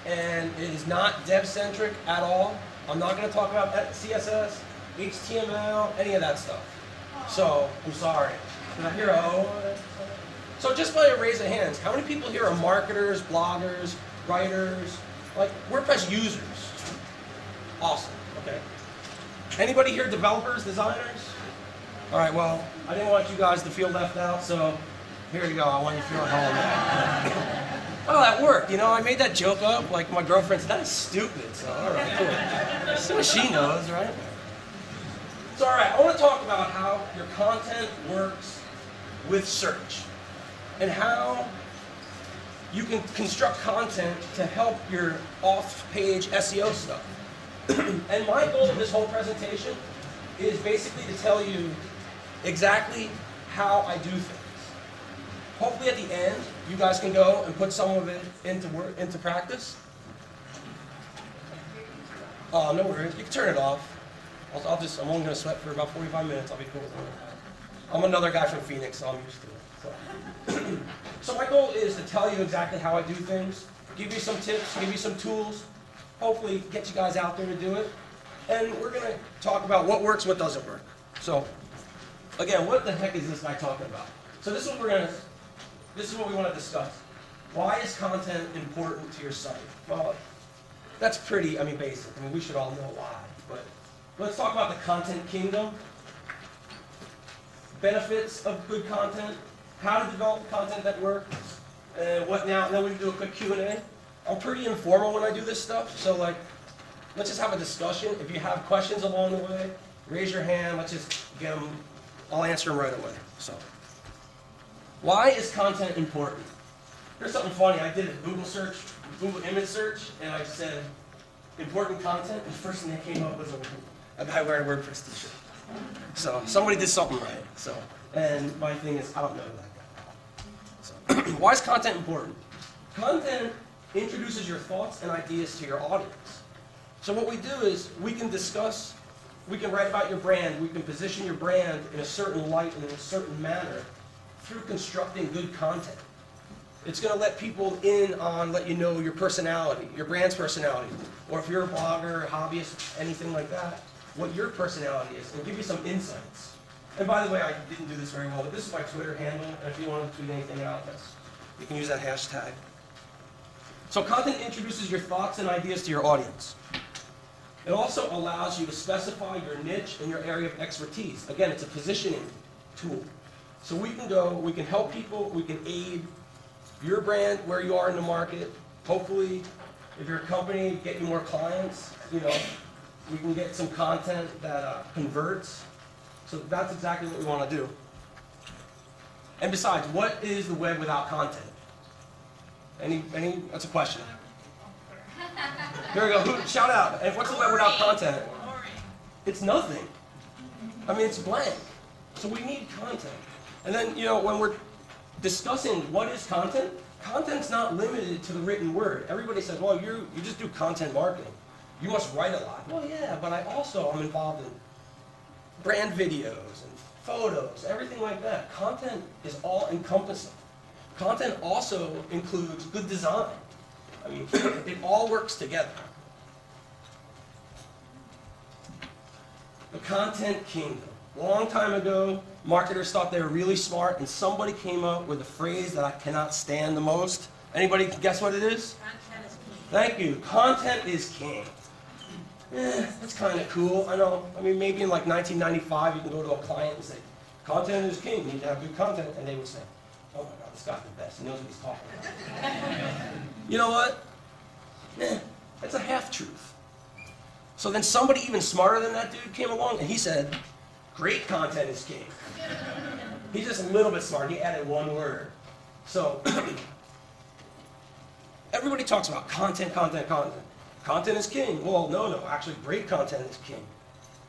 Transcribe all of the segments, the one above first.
and it is not dev-centric at all. I'm not going to talk about CSS, HTML, any of that stuff. So, I'm sorry. Did I hear a oh? So just by a raise of hands, how many people here are marketers, bloggers, writers, like WordPress users? Awesome, okay. Anybody here developers, designers? All right, well, I didn't want you guys to feel left out, so here you go. I want you to feel at home. Oh, that worked. You know, I made that joke up. Like my girlfriend said, that is stupid. So, all right, cool. So she knows, right? So, all right, I want to talk about how your content works with search and how you can construct content to help your off-page SEO stuff. And my goal of this whole presentation is basically to tell you exactly how I do things. Hopefully at the end, you guys can go and put some of it into practice. Oh, no worries. You can turn it off. I'm only going to sweat for about 45 minutes. I'll be cool with it. I'm another guy from Phoenix, so I'm used to it. So my goal is to tell you exactly how I do things, give you some tips, give you some tools, hopefully get you guys out there to do it. And we're going to talk about what works, what doesn't work. So, again, what the heck is this guy talking about? So this is what we want to discuss. Why is content important to your site? Well, that's pretty, basic. We should all know why. But let's talk about the content kingdom. Benefits of good content. How to develop content that works. What now? And then we can do a quick Q&A. I'm pretty informal when I do this stuff. So let's just have a discussion. If you have questions along the way, raise your hand. Let's just get them. I'll answer them right away. So, why is content important? Here's something funny. I did a Google image search, and I said important content, and the first thing that came up was a guy wearing a WordPress t-shirt. So somebody did something right. So, and my thing is, I don't know that guy. So, why is content important? Content introduces your thoughts and ideas to your audience. So what we do is we can discuss, we can write about your brand, we can position your brand in a certain light and in a certain manner through constructing good content. It's going to let people in on, let you know your personality, your brand's personality, or if you're a blogger, a hobbyist, anything like that, what your personality is, and give you some insights. And by the way, I didn't do this very well, but this is my Twitter handle, and if you want to tweet anything out, you can use that hashtag. So content introduces your thoughts and ideas to your audience. It also allows you to specify your niche and your area of expertise. Again, it's a positioning tool. So we can help people, we can aid your brand where you are in the market. Hopefully, if you're a company, get you more clients. We can get some content that converts. So that's exactly what we want to do. And besides, what is the web without content? That's a question. Here we go. Shout out. And what's the web without content? It's nothing. It's blank. So we need content. And then, when we're discussing what is content, content's not limited to the written word. Everybody says, well, you just do content marketing. You must write a lot. Well, yeah, but I also am involved in brand videos and photos, everything like that. Content is all-encompassing. Content also includes good design. It all works together. The content kingdom. Long time ago, marketers thought they were really smart, and somebody came up with a phrase that I cannot stand the most. Anybody guess what it is? Content is king. Thank you. Content is king. That's kind of cool. I know. Maybe in 1995, you can go to a client and say, content is king. You need to have good content. And they would say, oh my God, this guy's the best. He knows what he's talking about. You know what? That's a half-truth. So then somebody even smarter than that dude came along, and he said, great content is king. He's just a little bit smart. He added one word. So everybody talks about content. Content is king. Well, no. Actually, great content is king.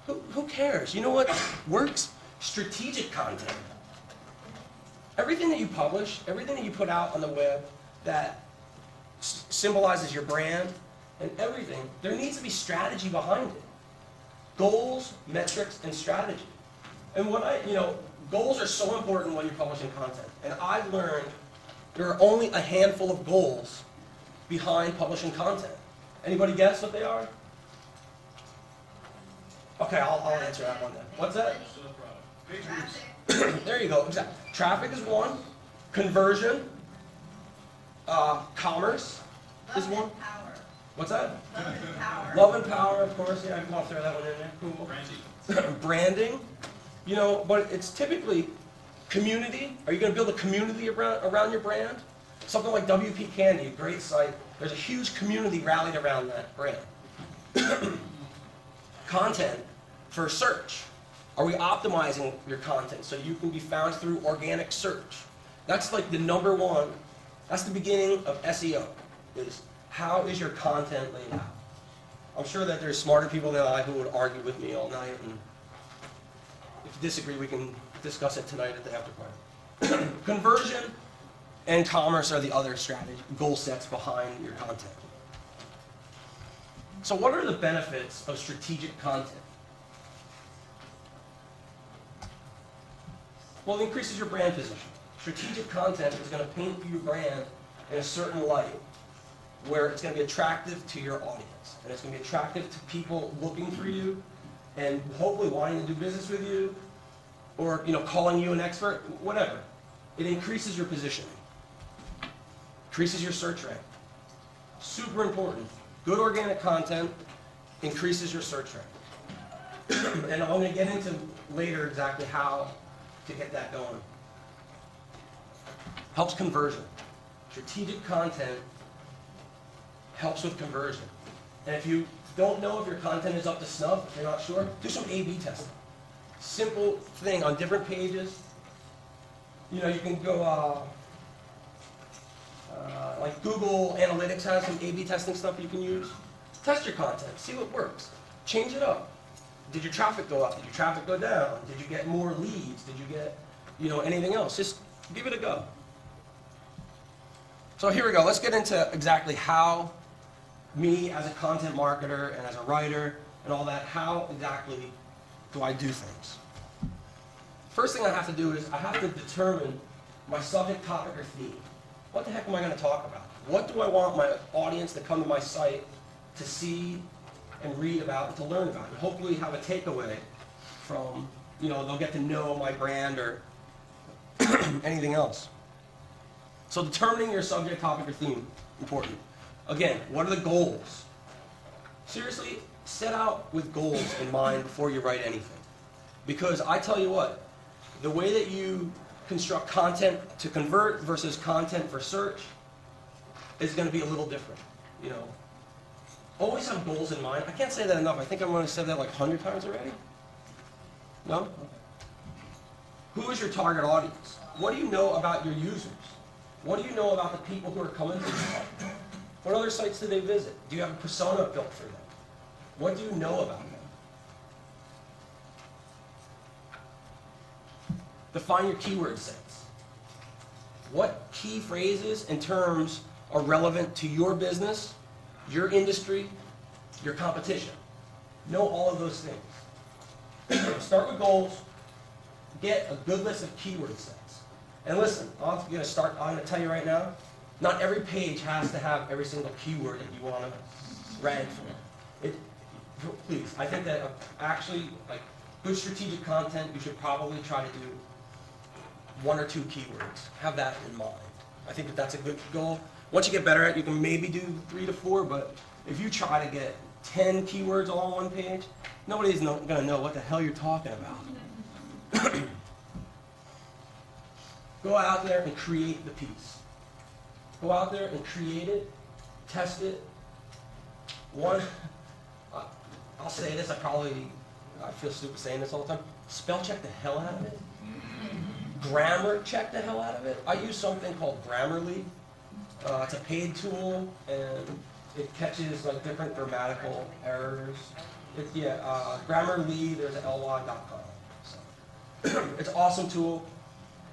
Who cares? You know what works? Strategic content. Everything that you publish, everything that you put out on the web that symbolizes your brand and everything, there needs to be strategy behind it. Goals, metrics, and strategy. And goals are so important when you're publishing content. And I've learned there are only a handful of goals behind publishing content. Anybody guess what they are? Okay, I'll answer that one then. What's that? There you go, exactly. Traffic is one. Conversion. Commerce is one. What's that? Love and power. Love and power, of course. Yeah, I'll throw that one in there. Cool. Branding. Branding. You know, but it's typically community. Are you going to build a community around your brand? Something like WP Candy, a great site. There's a huge community rallied around that brand. Content for search. Are we optimizing your content so you can be found through organic search? That's like the number one. That's the beginning of SEO, is how is your content laid out? I'm sure that there's smarter people than I who would argue with me all night, and if you disagree, we can discuss it tonight at the after party. Conversion and commerce are the other strategy, goal sets behind your content. So what are the benefits of strategic content? Well, it increases your brand position. Strategic content is going to paint your brand in a certain light where it's going to be attractive to your audience. And it's going to be attractive to people looking for you and hopefully wanting to do business with you, or calling you an expert, whatever. It increases your positioning. Increases your search rank. Super important. Good organic content increases your search rank. And I'm going to get into later exactly how to get that going. Helps conversion. Strategic content helps with conversion. And if you don't know if your content is up to snuff, if you're not sure, do some A/B testing. Simple thing on different pages. You can go, like Google Analytics has some A/B testing stuff you can use. Test your content, see what works. Change it up. Did your traffic go up? Did your traffic go down? Did you get more leads? Did you get, anything else? Just give it a go. So here we go. Let's get into exactly how me as a content marketer and as a writer and all that, how exactly do I do things? First thing I have to do is I have to determine my subject, topic, or theme. What the heck am I going to talk about? What do I want my audience to come to my site to see and read about and to learn about, and hopefully have a takeaway from, they'll get to know my brand or anything else. So determining your subject, topic, or theme, important. Again, what are the goals? Seriously, set out with goals in mind before you write anything. Because I tell you what, the way that you construct content to convert versus content for search is going to be a little different, Always have goals in mind. I can't say that enough. I think I'm going to say that like 100 times already. No? Okay. Who is your target audience? What do you know about your users? What do you know about the people who are coming to your site? What other sites do they visit? Do you have a persona built for them? What do you know about them? Define your keyword sets. What key phrases and terms are relevant to your business, your industry, your competition? Know all of those things. Start with goals. Get a good list of keyword sets. And listen, I'm going to tell you right now, not every page has to have every single keyword that you want to rank for. Please, I think that actually, like good strategic content, you should probably try to do 1 or 2 keywords. Have that in mind. I think that that's a good goal. Once you get better at it, you can maybe do 3 to 4, but if you try to get 10 keywords all on one page, nobody's going to know what the hell you're talking about. Go out there and create the piece. Go out there and create it, test it. I'll say this, I feel stupid saying this all the time. Spell check the hell out of it. Grammar check the hell out of it. I use something called Grammarly. It's a paid tool, and it catches like different grammatical errors. Grammarly, there's ly.com. So, it's an awesome tool.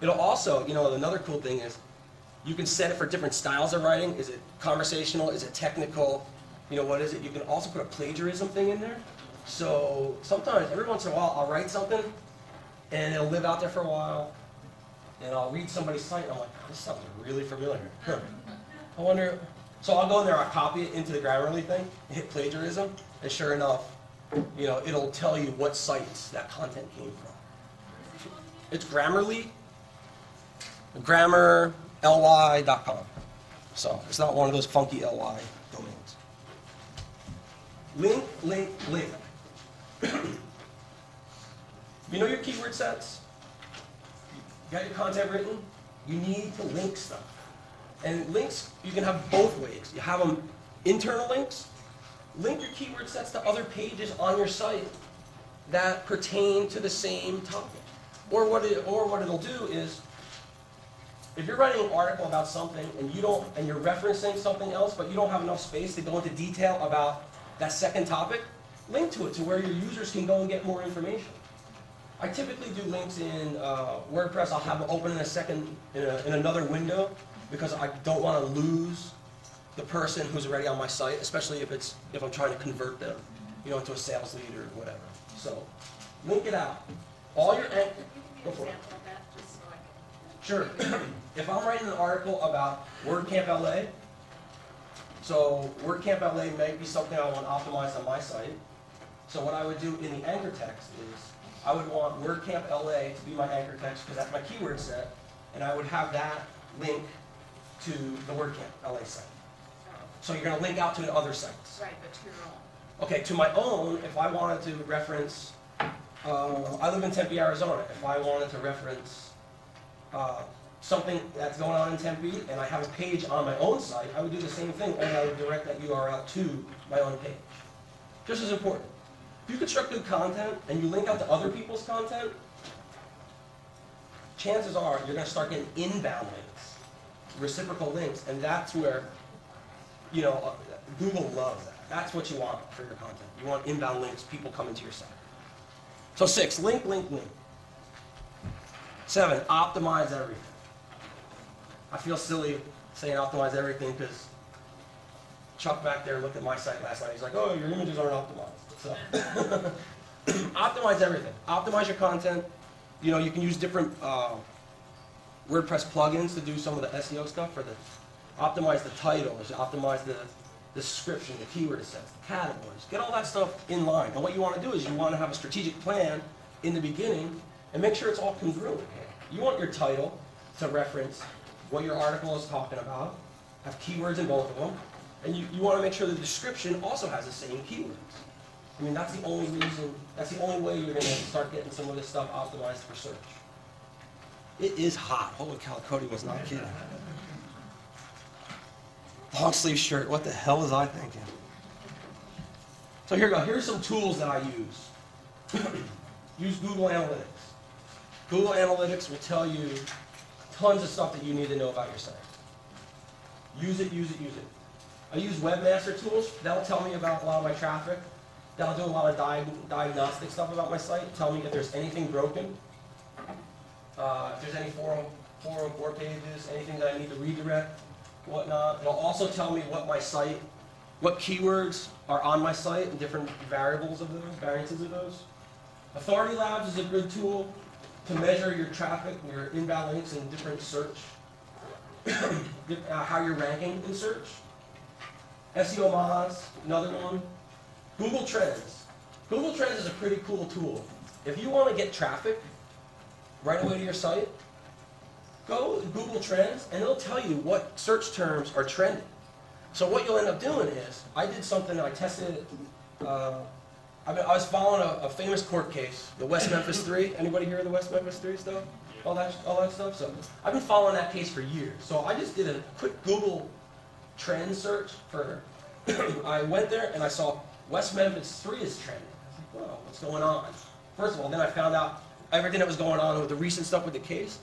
It'll also, another cool thing is you can set it for different styles of writing. Is it conversational? Is it technical? What is it? You can also put a plagiarism thing in there. So sometimes, every once in a while, I'll write something, and it'll live out there for a while, and I'll read somebody's site, and I'm like, this sounds really familiar. I wonder, So I'll go in there, I'll copy it into the Grammarly thing, and hit plagiarism, and sure enough, you know, it'll tell you what sites that content came from. It's Grammarly, grammarly.com. So it's not one of those funky ly domains. Link, link, link. You know your keyword sets? You got your content written? You need to link stuff. And links, you can have both ways. You have them internal links. Link your keyword sets to other pages on your site that pertain to the same topic. Or what it'll do is, if you're writing an article about something and you're referencing something else, but you don't have enough space to go into detail about that second topic, link to it to where your users can go and get more information. I typically do links in WordPress. I'll have them open in in another window, because I don't want to lose the person who's already on my site, especially if I'm trying to convert them, you know, into a sales lead or whatever. So, link it out. All your go for it. Sure. If I'm writing an article about WordCamp LA, so WordCamp LA may be something I want optimized on my site. So what I would do in the anchor text is I would want WordCamp LA to be my anchor text because that's my keyword set, and I would have that link to the WordCamp LA site. So you're going to link out to other sites. Right, but to your own. Okay, to my own, if I wanted to reference, I live in Tempe, Arizona. If I wanted to reference something that's going on in Tempe, and I have a page on my own site, I would do the same thing, and I would direct that URL to my own page. Just as important. If you construct good content, and you link out to other people's content, chances are you're going to start getting inbound links, reciprocal links, and that's where, you know, Google loves that. That's what you want for your content. You want inbound links, people coming to your site. So 6, link, link, link. 7, optimize everything. I feel silly saying optimize everything because Chuck back there looked at my site last night. He's like, oh, your images aren't optimized. So optimize everything. Optimize your content. You know, you can use different WordPress plugins to do some of the SEO stuff for the optimize the titles, optimize the description, the keyword sets, the categories. Get all that stuff in line. And what you want to do is you want to have a strategic plan in the beginning and make sure it's all congruent. You want your title to reference what your article is talking about, have keywords in both of them, and you want to make sure the description also has the same keywords. I mean, that's the only reason, that's the only way you're going to start getting some of this stuff optimized for search. It is hot. Holy cow, Cody was not kidding. Long sleeve shirt, what the hell was I thinking? So here we go, here's some tools that I use. Use Google Analytics. Google Analytics will tell you tons of stuff that you need to know about your site. Use it, use it, use it. I use Webmaster Tools. That'll tell me about a lot of my traffic. That'll do a lot of diagnostic stuff about my site. Tell me if there's anything broken. If there's any 404 pages, anything that I need to redirect, whatnot. It'll also tell me what my site, what keywords are on my site and different variables of those, variances of those. Authority Labs is a good tool to measure your traffic, your inbound links in different search, how you're ranking in search. SEO Moz, another one. Google Trends. Google Trends is a pretty cool tool. If you want to get traffic right away to your site, go to Google Trends and it'll tell you what search terms are trending. So what you'll end up doing is, I did something, I tested it, I was following a famous court case, the West Memphis 3. Anybody hear of the West Memphis 3 stuff? All that stuff? So I've been following that case for years. So I just did a quick Google trend search for, I went there and I saw West Memphis 3 is trending. I was like, whoa, what's going on? First of all, then I found out everything that was going on with the recent stuff with the case.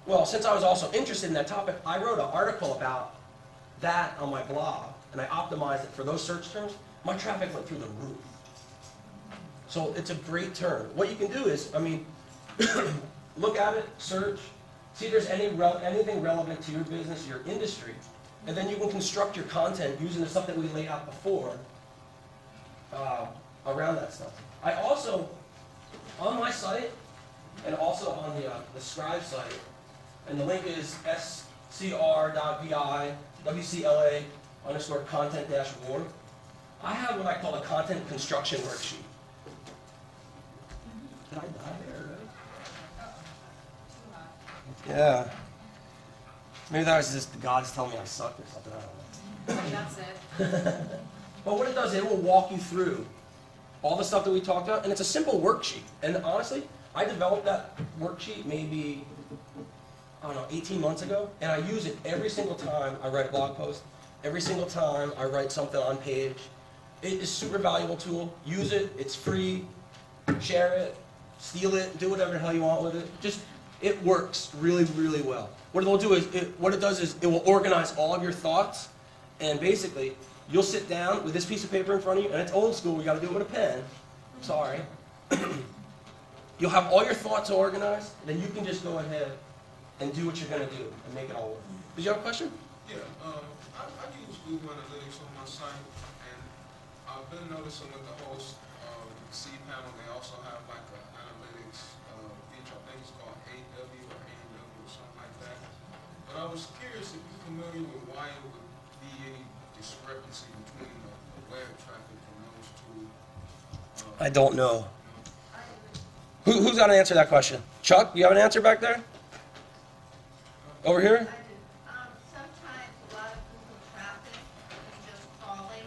Well, since I was also interested in that topic, I wrote an article about that on my blog, and I optimized it for those search terms. My traffic went through the roof. So it's a great term. What you can do is, I mean, look at it, search, see if there's anything relevant to your business, your industry, and then you can construct your content using the stuff that we laid out before around that stuff. I also, on my site, and also on the Scribe site, and the link is scr.vi, WCLA, _content-war, I have what I call a content construction worksheet. Did I die there already? Yeah. Maybe that was just God's telling me I suck or something. I don't know. That's it. But what it does, it will walk you through all the stuff that we talked about, and it's a simple worksheet. And honestly, I developed that worksheet maybe, I don't know, 18 months ago, and I use it every single time I write a blog post, every single time I write something on page. It is a super valuable tool. Use it. It's free. Share it. Steal it. Do whatever the hell you want with it. Just, it works really, really well. What it'll do is, what it does is it will organize all of your thoughts, and basically, you'll sit down with this piece of paper in front of you, and it's old school. We got to do it with a pen. Sorry. You'll have all your thoughts organized, and then you can just go ahead and do what you're going to do and make it all work. Did you have a question? Yeah, I use Google Analytics on my site, and I've been noticing with the host C panel, they also have like an analytics feature. I think it's called AW or AW or something like that. But I was curious if you're familiar with why it would be any discrepancy between the web traffic and those two. I don't know. Who's got to answer that question? Chuck, you have an answer back there? Over here? I do. Sometimes a lot of Google traffic is just crawling,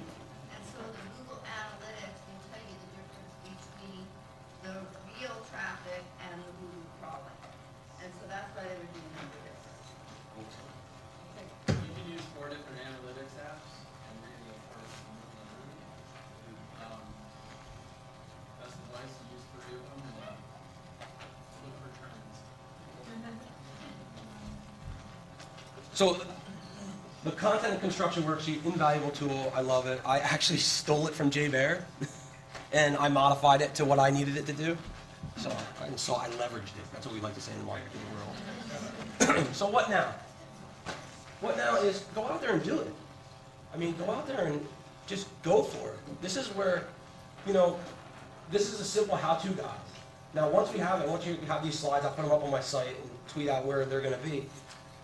and so the Google Analytics will tell you the difference between the real traffic and the Google crawling. And so that's why they were doing it this. You can use 4 different analytics apps and read the first one. That's the device you use 3 of them and look for trends. So, the content and construction worksheet, invaluable tool. I love it. I actually stole it from Jay Bear, and I modified it to what I needed it to do. So I leveraged it. That's what we like to say in the marketing world. So what now? What now is go out there and do it. I mean, go out there and just go for it. This is where, this is a simple how-to guide. Now, once we have it, once you have these slides, I'll put them up on my site and tweet out where they're going to be.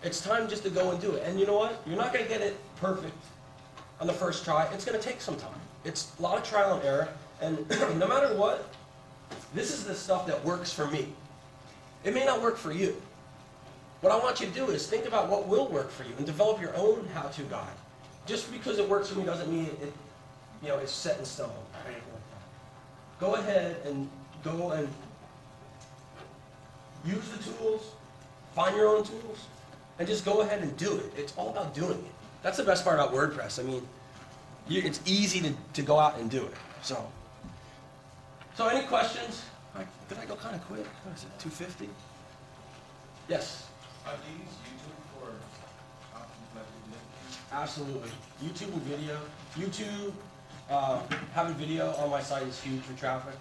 It's time just to go and do it. And you know what? You're not going to get it perfect on the first try. It's going to take some time. It's a lot of trial and error. And no matter what, this is the stuff that works for me. It may not work for you. What I want you to do is think about what will work for you and develop your own how-to guide. Just because it works for me doesn't mean it's set in stone or anything like that. Go ahead and go and use the tools, find your own tools, and just go ahead and do it. It's all about doing it. That's the best part about WordPress. I mean, it's easy to go out and do it. So any questions? Did I go kind of quick? What is it, 250? Yes? Do you use YouTube for options like you did? Absolutely. YouTube and video. YouTube, having video on my site is huge for traffic.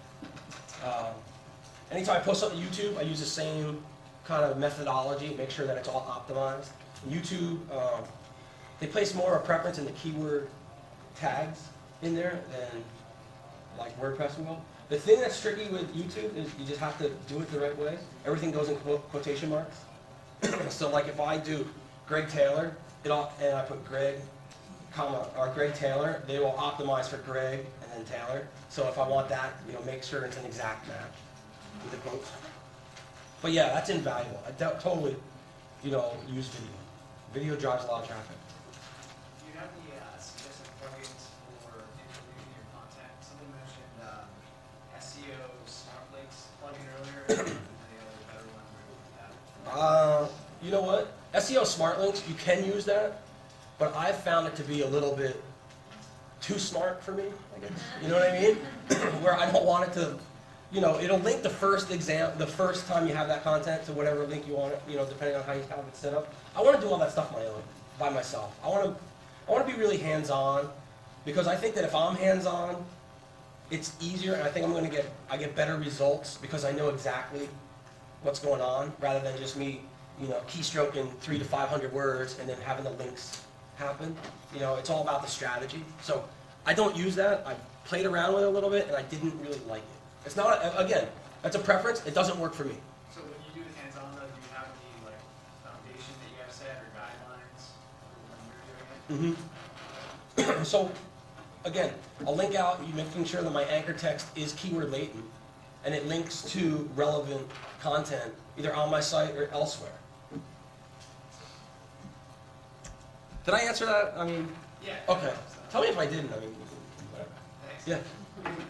Anytime I post something to YouTube, I use the same kind of methodology, make sure that it's all optimized. YouTube, they place more of a preference in the keyword tags in there than like WordPress will. The thing that's tricky with YouTube is you just have to do it the right way. Everything goes in quotation marks. So like if I do Greg Taylor, and I put Greg, or Greg Taylor, they will optimize for Greg and then Taylor. So if I want that, make sure it's an exact match with the quotes. But yeah, that's invaluable. I totally, use video. Video drives a lot of traffic. Do you have any suggested plugins for improving your content? Someone mentioned SEO Smart Links plugin earlier. Any other better ones or that? You know what? SEO Smart Links, you can use that, but I've found it to be a little bit too smart for me, I guess. You know what I mean? Where I don't want it to, it'll link the first time you have that content to whatever link you want it, depending on how you have it set up. I want to do all that stuff by myself. I want to be really hands-on, because I think that if I'm hands-on, it's easier, and I think I get better results because I know exactly what's going on, rather than just me, keystroking 300 to 500 words and then having the links happen. It's all about the strategy. So I don't use that. I played around with it a little bit, and I didn't really like it. It's not, again, that's a preference. It doesn't work for me. So when you do the hands-on though, do you have any foundation that you have set or guidelines when you're doing it? So, again, I'll link out, you making sure that my anchor text is keyword latent, and it links to relevant content, either on my site or elsewhere. Did I answer that? I mean, Yeah. okay. Tell me if I didn't. I mean, whatever. Thanks. Yeah.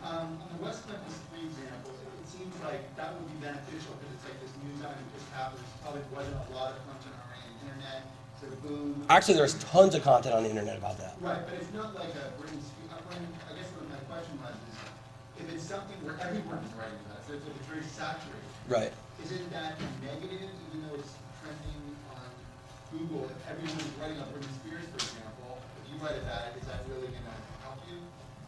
On the West Memphis 3 example, it seems like that would be beneficial because it's like this news item just happens. Probably wasn't a lot of content already on the internet, so boom. Actually, there's tons of content on the internet about that. Right, but it's not like a Britney Spears. I guess what my question was is, if it's something where everyone's writing about it, so it's very saturated, Right. isn't that negative even though it's trending on Google? If everyone's writing about Britney Spears, for example, if you write about it, is that really going to help you?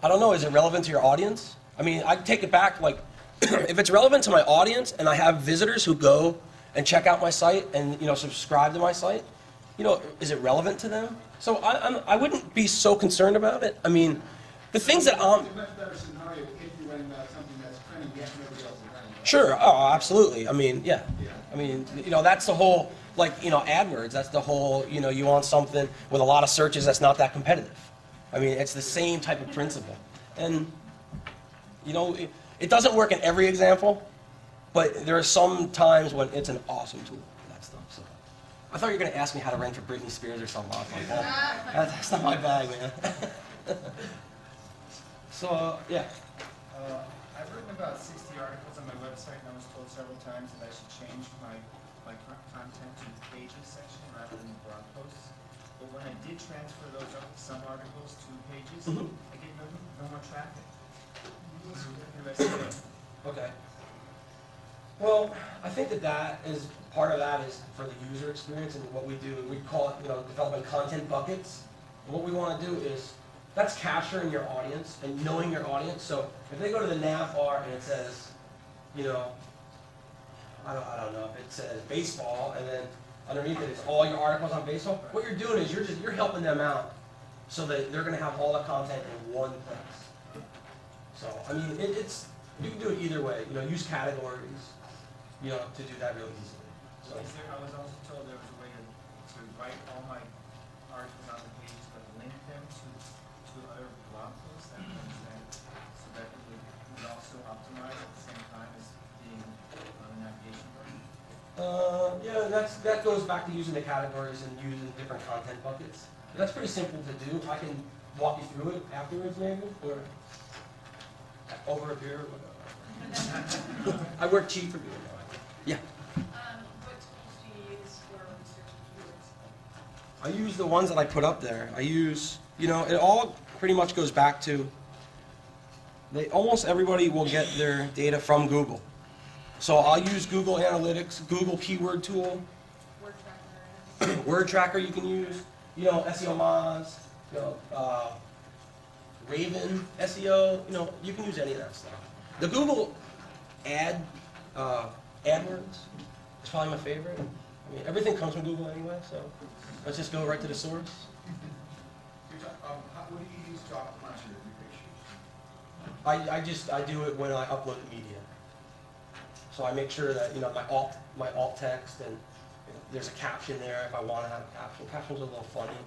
I don't know. Is it relevant to your audience? I mean, I take it back. Like, if it's relevant to my audience, and I have visitors who go and check out my site and subscribe to my site, is it relevant to them? So I wouldn't be so concerned about it. I mean, the things that I'm. It's a much better scenario if you're writing about something that's trending yet nobody else is writing about. Sure. Oh, absolutely. I mean, yeah. Yeah. I mean, that's the whole, AdWords. That's the whole, you want something with a lot of searches that's not that competitive. I mean, it's the same type of principle. And, it doesn't work in every example, but there are some times when it's an awesome tool for that stuff. So, I thought you were going to ask me how to rent for Britney Spears or something. I was like, oh, that's not my bag, man. So, yeah. I've written about 60 articles on my website, and I was told several times that I should change my content to the pages section rather than the blog posts. But when I did transfer some articles to pages, I get no more traffic. What do I say? Okay. Well, I think that is part of that is for the user experience, and what we do, we call it, developing content buckets. And what we want to do is, that's capturing your audience and knowing your audience. So if they go to the nav bar and it says, I don't know, if it says baseball, and then underneath it is all your articles on baseball, what you're doing is you're helping them out so that they're going to have all the content in one place. So, I mean, you can do it either way. Use categories, to do that really easily. So, I was also told there was a way to write all my articles on the pages, but link them to other blog posts that so that it would also optimize at the same time as being on the navigation bar. yeah, that goes back to using the categories and using different content buckets. That's pretty simple to do. I can walk you through it afterwards, maybe, or over a beer, whatever. I work cheap for beer. Yeah. What tools do you use for research keywords? I use the ones that I put up there. I use, it all pretty much goes back to, almost everybody will get their data from Google. So I'll use Google Analytics, Google Keyword Tool, Word tracker? Word Tracker you can use, SEO Moz, Raven, SEO, you can use any of that stuff. The Google AdWords is probably my favorite. I mean, everything comes from Google anyway, so let's just go right to the source. What do you use to optimize your pictures? I do it when I upload the media. So I make sure that my alt text and there's a caption there if I want to have a caption. Captions are a little funny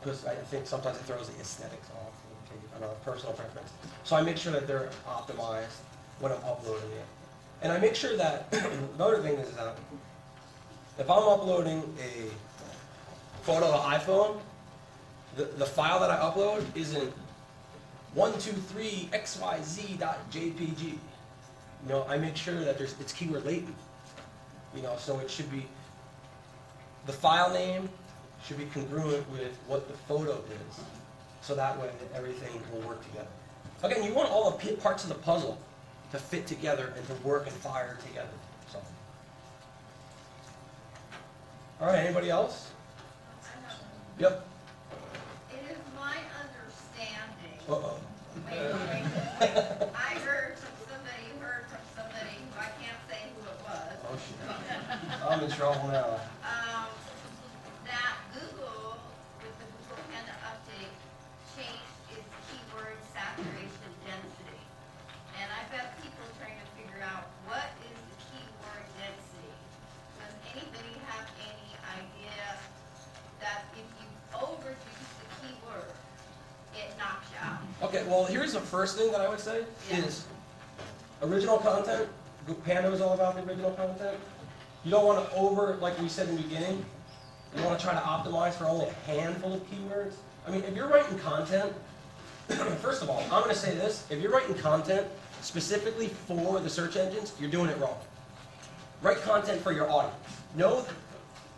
because I think sometimes it throws the aesthetics off. I don't know, personal preference. So I make sure that they're optimized when I'm uploading it. And I make sure that another thing is that if I'm uploading a photo to iPhone, the file that I upload isn't 123xyz.jpg. I make sure that it's keyword latent. So it should be, the file name should be congruent with what the photo is. So that way everything will work together. Again, you want all the parts of the puzzle to fit together and to work and fire together. So. All right, anybody else? Yep. It is my understanding, Uh-oh. wait, I heard from somebody who I can't say who it was, Oh, shit. I'm in trouble now. that Google, with the Google Panda update, changed its keyword saturation density. And I bet people are trying to figure out what is the keyword density. Does anybody have any idea that if you overuse the keyword, Well, here's the first thing that I would say Yeah. is original content. Panda is all about the original content. You don't want to like we said in the beginning, you want to try to optimize for only a handful of keywords. I mean, if you're writing content, first of all, I'm going to say this. If you're writing content specifically for the search engines, you're doing it wrong. Write content for your audience.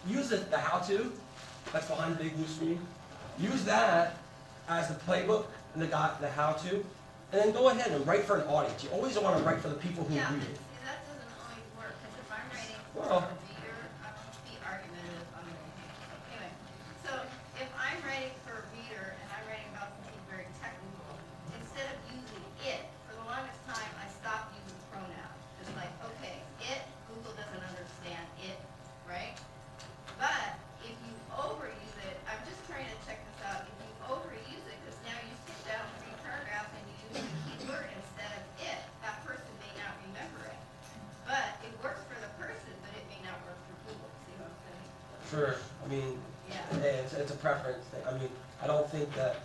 Use the how-to that's behind the big blue screen. Use that as the playbook and the how-to, and then go ahead and write for an audience. You always want to write for the people who Yeah, read but it. see, that doesn't always work, because if I'm writing for Well- a reader, I won't be argumentative, I'm gonna, anyway. So, if I'm writing for a reader, and I'm writing about something very technical, instead of using it, for the longest time, I stopped using pronouns. It's like, okay, it, Google doesn't understand it, right? But, if you overuse it, I'm just trying to check this out, if you overuse it, because now you skip down 3 paragraphs and you use the keyword instead of it, that person may not remember it. But it works for the person, but it may not work for Google, see what I'm saying? Sure. I mean, Yeah. hey, it's a preference thing. I mean, I don't think that,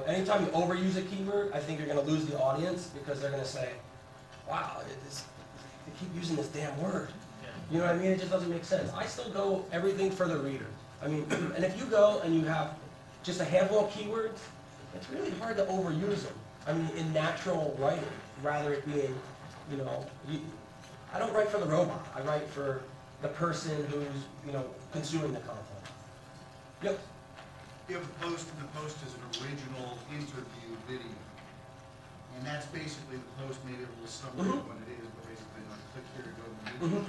anytime you overuse a keyword, I think you're going to lose the audience because they're going to say, wow, they keep using this damn word. You know what I mean? It just doesn't make sense. I still go everything for the reader. I mean, and if you go and you have just a handful of keywords, it's really hard to overuse them. I mean, in natural writing, rather it being, I don't write for the robot. I write for the person who's, consuming the content. Yep. You have a post, and the post is an original interview video. And that's basically the post, maybe a little summary of what it is, but basically like click here to go to the video.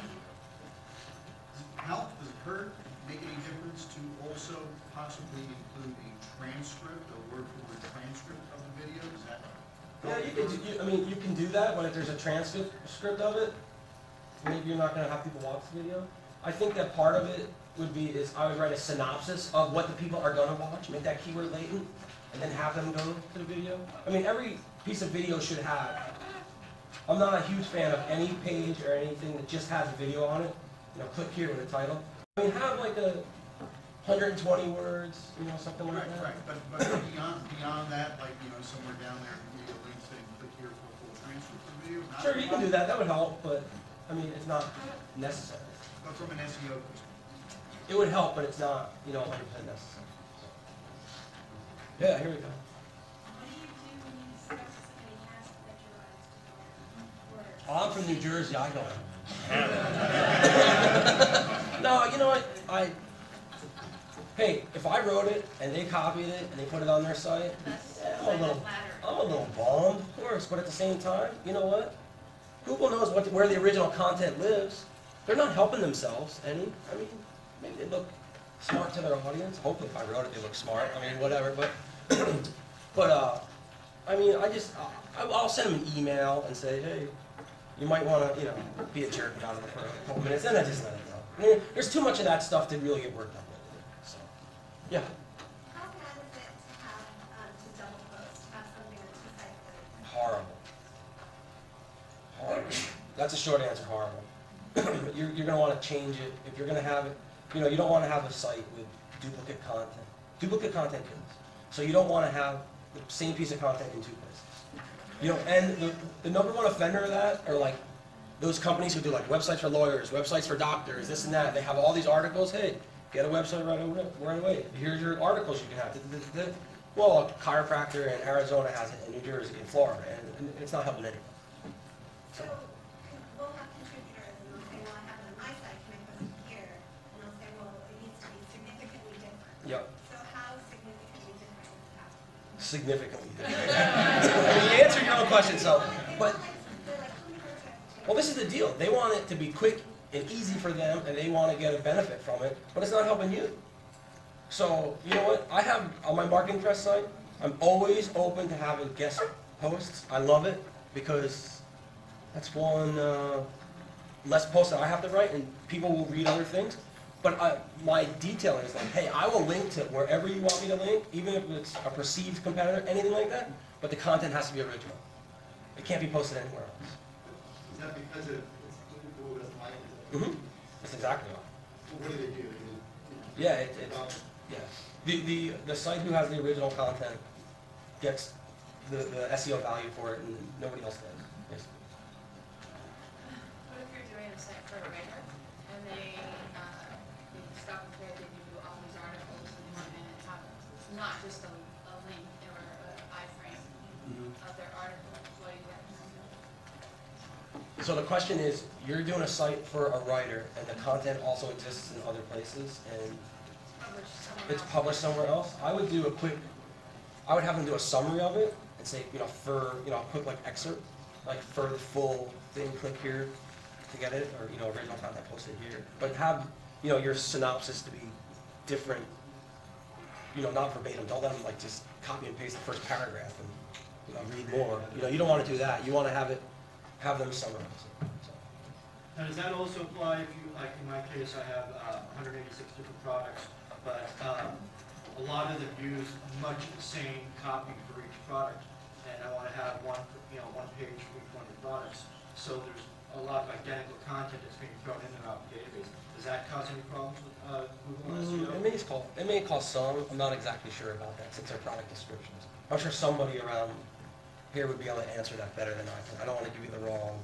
Does it hurt, make any difference to also possibly include a transcript, a word-for-word transcript of the video? Is that? Yeah, you can do that when there's a transcript of it. Maybe you're not going to have people watch the video. I think that part of it is I would write a synopsis of what the people are going to watch, make that keyword latent, and then have them go to the video. I mean, every piece of video should have. I'm not a huge fan of any page or anything that just has a video on it. Click here with a title. I mean, have like 120 words, something like that. Right, but beyond that, like, somewhere down there, maybe a link saying click here for a full transcript of the video? Sure, you can do that. That would help, but I mean, it's not necessary. But from an SEO perspective. It would help, but it's not, 100% necessary. Yeah, here we go. What do you do when you discuss any hashtag that you're on? Oh, I'm from New Jersey. I go. No, you know what? Hey, if I wrote it and they copied it and they put it on their site, I'm a little bummed, of course. But at the same time, you know what? Google knows where the original content lives. They're not helping themselves any. I mean, maybe they look smart to their audience. Hopefully, if I wrote it, they look smart. I mean, whatever. But I mean, I'll send them an email and say, hey, you might want to, be a jerk about it for a couple minutes, and I just let it go. I mean, there's too much of that stuff to really get worked up with. So, yeah. How bad is it to have to double post, have something that's two-sided? Horrible. Horrible. That's a short answer. Horrible. You're going to want to change it if you're going to have it. You don't want to have a site with duplicate content. Duplicate content kills. So you don't want to have the same piece of content in 2 places. And the number one offender of that are like those companies who do like websites for lawyers, websites for doctors, this and that. They have all these articles. Hey, get a website right away. Here's your articles you can have. Well, a chiropractor in Arizona has it in New Jersey, in Florida, and it's not helping anyone. So we'll have contributors and they'll say, well, I have it on my site, can I post it here? And they'll say, well, it needs to be significantly different. Yep. So how significantly different does it have to be? Significantly different. You answer your own question, so. But well, this is the deal. They want it to be quick and easy for them, and they want to get a benefit from it, but it's not helping you. So, you know what? I have, on my Marketing Press site, I'm always open to having guest posts. I love it, because that's one less post that I have to write, and people will read other things. But my detailing is like, hey, I will link to wherever you want me to link, even if it's a perceived competitor, anything like that, but the content has to be original. It can't be posted anywhere else. Is that because Google doesn't like it? Mm-hmm. That's exactly why. Well, what do they do? Yeah, the site who has the original content gets the SEO value for it, and nobody else does. Basically. What if you're doing a site for a writer, and they stop and they do all these articles, and you want to have not just a link or an iframe of their article? What do you recommend? So the question is, you're doing a site for a writer, and the content also exists in other places, and it's published somewhere else. I would have them do a summary of it, and say, a quick like excerpt, like for the full thing, click here to get it, or original content posted here. But have your synopsis to be different, not verbatim. Don't let them like just copy and paste the first paragraph and read more. You don't want to do that. You want to have them summarize it. So. Now, does that also apply if you, like in my case, I have 186 different products, but a lot of them use much of the same copy for each product, and I want to have one page for each one of the products. So there's a lot of identical content that's being thrown in and out of the database. Does that cause any problems with Google SEO? It may cause some. I'm not exactly sure about that since they're product descriptions. I'm sure somebody around here would be able to answer that better than I can. I don't want to give you the wrong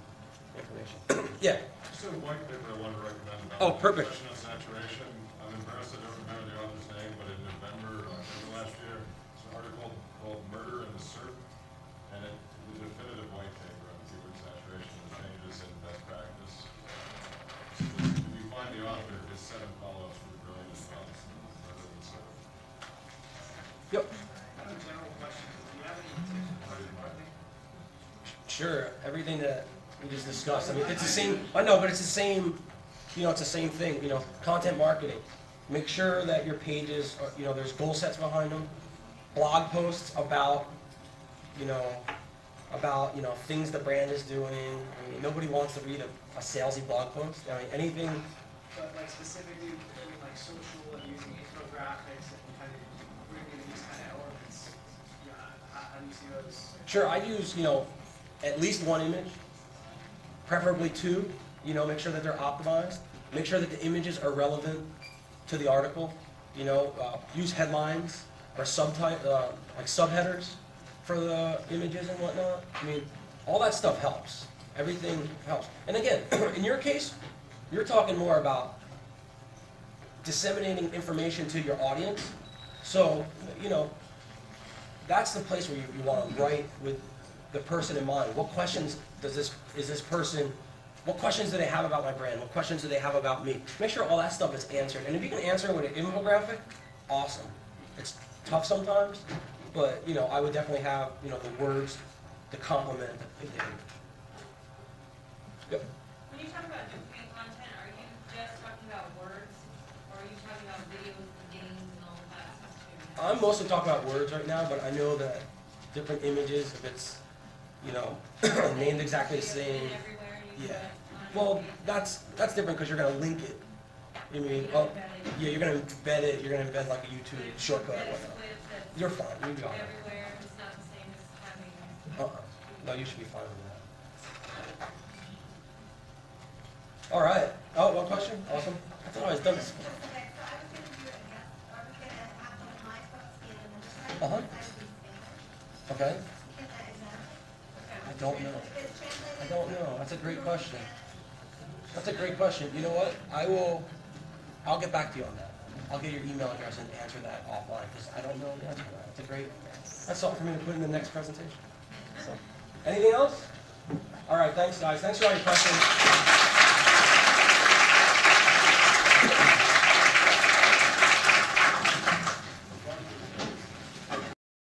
information. Yeah. Just a white paper I want to recommend about perfect. Question of saturation. I'm embarrassed I don't remember the author's name, but in November last year, it's an article called Murder in the SERP, and it was a definitive white paper on keyword saturation and changes in best practice. So if you find the author, just 7 follow-ups for the brilliant response. Murder in the SERP. Yep. I have a general question. Do you have any tips for content marketing? Sure. Everything that we just discussed. I mean, it's the same. I know, but it's the same. It's the same thing. Content marketing. Make sure that your pages, there's goal sets behind them. Blog posts about, things the brand is doing. I mean, nobody wants to read a salesy blog post. I mean, anything. But like specifically doing like social and using infographics and kind of bringing these kind of elements, how do you see those? Sure, I use, at least one image, preferably 2. Make sure that they're optimized. Make sure that the images are relevant to the article. Use headlines or like subheaders for the images and whatnot. I mean, all that stuff helps. Everything helps. And again, in your case, you're talking more about disseminating information to your audience. So, that's the place where you want to write with the person in mind. What questions what questions do they have about my brand? What questions do they have about me? Make sure all that stuff is answered. And if you can answer it with an infographic, awesome. It's tough sometimes, but I would definitely have the words to complement the image. Yep. When you talk about duplicate content, are you just talking about words, or are you talking about videos and games and all of that stuff too? I'm mostly talking about words right now, but I know that different images, if it's named exactly the same. Yeah. Well, that's different because you're going to link it. You're going to embed it. You're going to embed like a YouTube shortcut or whatnot. You're fine. You got it. Everywhere, it's not the same as having. No, you should be fine with that. All right. Oh, one question? Awesome. I thought I was done this. Okay. I don't know. That's a great question. You know what? I'll get back to you on that. I'll get your email address and answer that offline because I don't know the answer to that. That's something for me to put in the next presentation. So, anything else? All right, thanks guys. Thanks for all your questions.